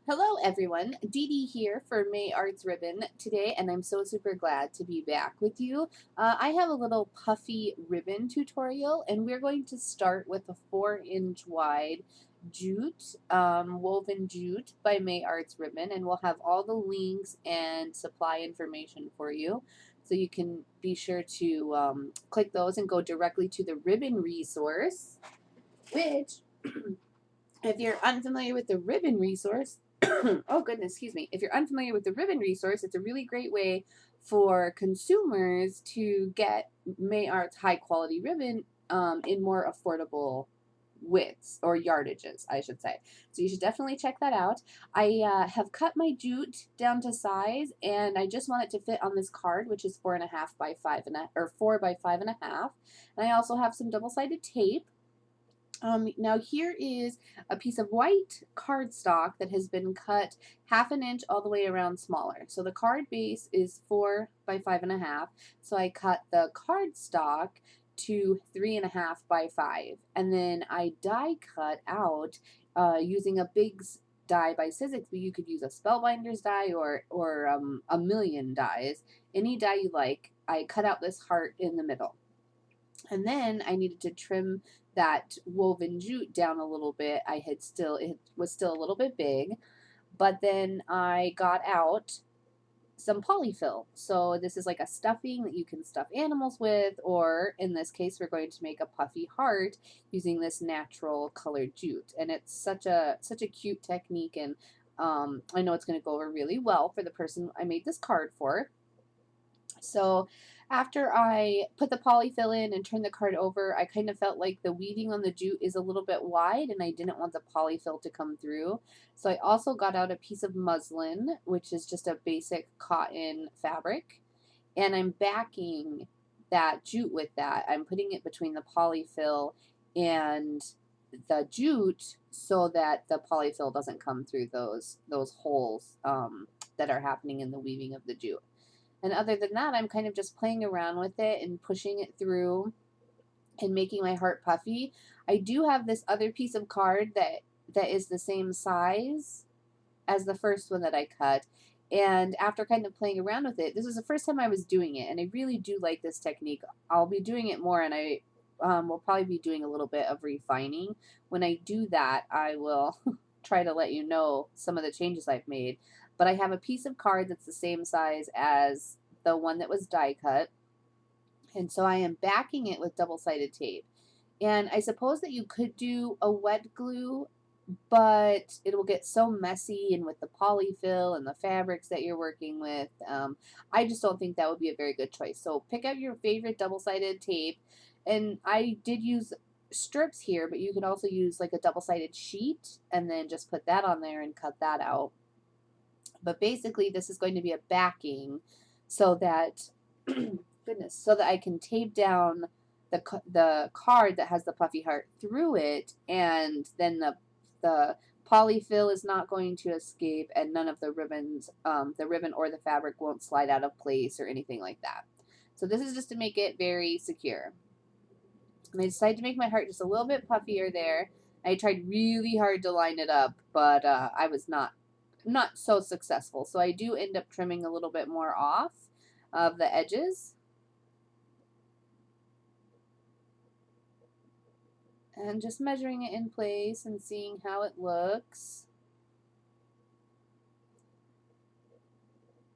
Hello everyone, Dee Dee here for May Arts Ribbon today, and I'm so super glad to be back with you. I have a little puffy ribbon tutorial, and we're going to start with a 4-inch wide jute, woven jute by May Arts Ribbon, and we'll have all the links and supply information for you. So you can be sure to click those and go directly to the ribbon resource, which if you're unfamiliar with the ribbon resource, oh goodness, excuse me. If you're unfamiliar with the ribbon resource, it's a really great way for consumers to get May Arts high quality ribbon in more affordable widths or yardages, I should say. So you should definitely check that out. I have cut my jute down to size, and I just want it to fit on this card, which is 4.5 by 5.5 or 4 by 5.5. And I also have some double-sided tape. Now here is a piece of white cardstock that has been cut 1/2 inch all the way around smaller. So the card base is 4 by 5.5. So I cut the cardstock to 3.5 by 5. And then I die cut out using a big die by Sizzix, but you could use a Spellbinders die or a million dies. Any die you like. I cut out this heart in the middle. And then I needed to trim that woven jute down a little bit. It was still a little bit big, but then I got out some polyfill. So this is like a stuffing that you can stuff animals with, or in this case, we're going to make a puffy heart using this natural colored jute. And it's such a cute technique, and I know it's going to go over really well for the person I made this card for. So after I put the polyfill in and turned the card over, I kind of felt like the weaving on the jute is a little bit wide, and I didn't want the polyfill to come through. So I also got out a piece of muslin, which is just a basic cotton fabric, and I'm backing that jute with that. I'm putting it between the polyfill and the jute so that the polyfill doesn't come through those holes that are happening in the weaving of the jute. And other than that, I'm kind of just playing around with it and pushing it through and making my heart puffy. I do have this other piece of card that is the same size as the first one that I cut. And after kind of playing around with it, this is the first time I was doing it, and I really do like this technique. I'll be doing it more, and I will probably be doing a little bit of refining. When I do that, I will try to let you know some of the changes I've made. But I have a piece of card that's the same size as the one that was die cut, and so I am backing it with double-sided tape. And I suppose that you could do a wet glue, but it will get so messy, and with the polyfill and the fabrics that you're working with, I just don't think that would be a very good choice. So pick out your favorite double-sided tape, and I did use strips here, but you could also use like a double-sided sheet and then just put that on there and cut that out. But basically, this is going to be a backing so that, goodness, so that I can tape down the card that has the puffy heart through it, and then the polyfill is not going to escape, and none of the ribbons, the ribbon or the fabric won't slide out of place or anything like that. So this is just to make it very secure. And I decided to make my heart just a little bit puffier there. I tried really hard to line it up, but I was not so successful. So I do end up trimming a little bit more off of the edges. And just measuring it in place and seeing how it looks.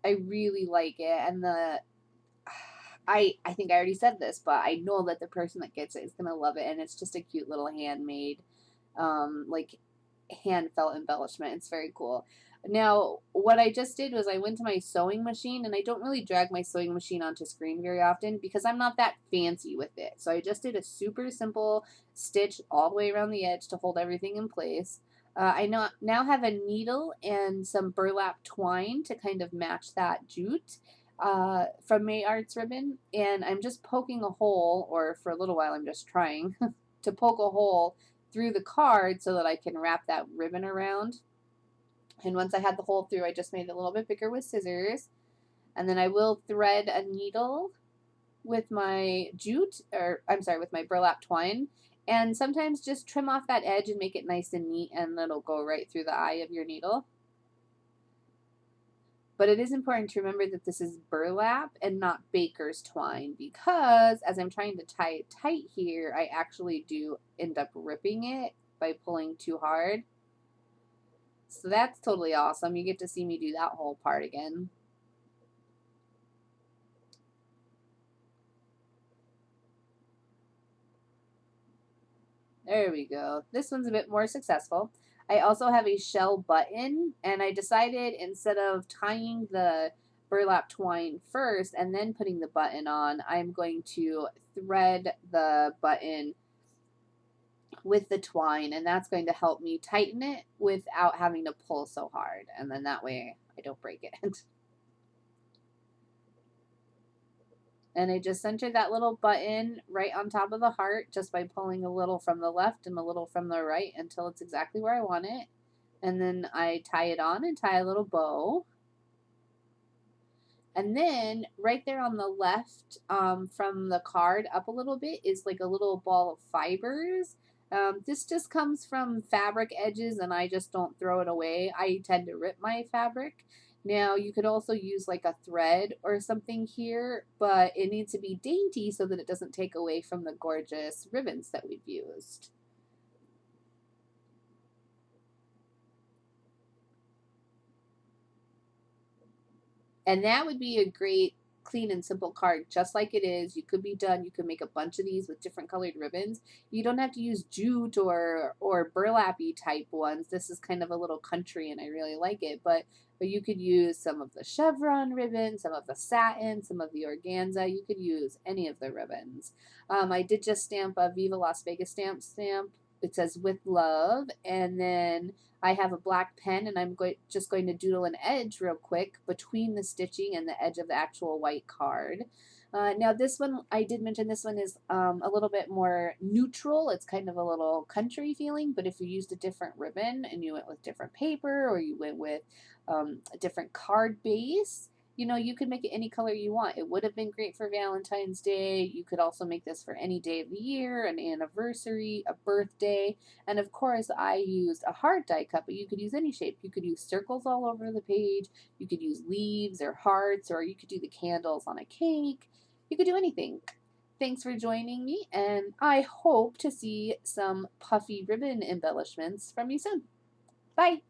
I really like it, and I think I already said this, but I know that the person that gets it is gonna love it, and it's just a cute little handmade, like hand felt embellishment. It's very cool. Now, what I just did was I went to my sewing machine, and I don't really drag my sewing machine onto screen very often because I'm not that fancy with it. So I just did a super simple stitch all the way around the edge to hold everything in place. I now have a needle and some burlap twine to kind of match that jute from May Arts Ribbon, and I'm just poking a hole, or for a little while I'm just trying to poke a hole through the card so that I can wrap that ribbon around. And once I had the hole through, I just made it a little bit bigger with scissors. And then I will thread a needle with my jute, or I'm sorry, with my burlap twine. And sometimes just trim off that edge and make it nice and neat, and it'll go right through the eye of your needle. But it is important to remember that this is burlap and not baker's twine, because as I'm trying to tie it tight here, I actually do end up ripping it by pulling too hard. So that's totally awesome. You get to see me do that whole part again. There we go. This one's a bit more successful. I also have a shell button, and I decided instead of tying the burlap twine first and then putting the button on, I'm going to thread the button with the twine, and that's going to help me tighten it without having to pull so hard, and then that way I don't break it. And I just centered that little button right on top of the heart just by pulling a little from the left and a little from the right until it's exactly where I want it. And then I tie it on and tie a little bow. And then right there on the left, from the card up a little bit, is like a little ball of fibers. This just comes from fabric edges, and I just don't throw it away. I tend to rip my fabric. Now, you could also use like a thread or something here, but it needs to be dainty so that it doesn't take away from the gorgeous ribbons that we've used. And that would be a great clean and simple card, just like it is. You could be done. You could make a bunch of these with different colored ribbons. You don't have to use jute or burlappy type ones. This is kind of a little country, and I really like it. But you could use some of the chevron ribbon, some of the satin, some of the organza. You could use any of the ribbons. I did just stamp a Viva Las Vegas stamp. It says with love, and then I have a black pen, and I'm just going to doodle an edge real quick between the stitching and the edge of the actual white card. Now this one, I did mention this one is a little bit more neutral. It's kind of a little country feeling, but if you used a different ribbon and you went with different paper, or you went with a different card base, you know, you could make it any color you want. It would have been great for Valentine's Day. You could also make this for any day of the year, an anniversary, a birthday. And of course, I used a hard die cut, but you could use any shape. You could use circles all over the page. You could use leaves or hearts, or you could do the candles on a cake. You could do anything. Thanks for joining me, and I hope to see some puffy ribbon embellishments from you soon. Bye.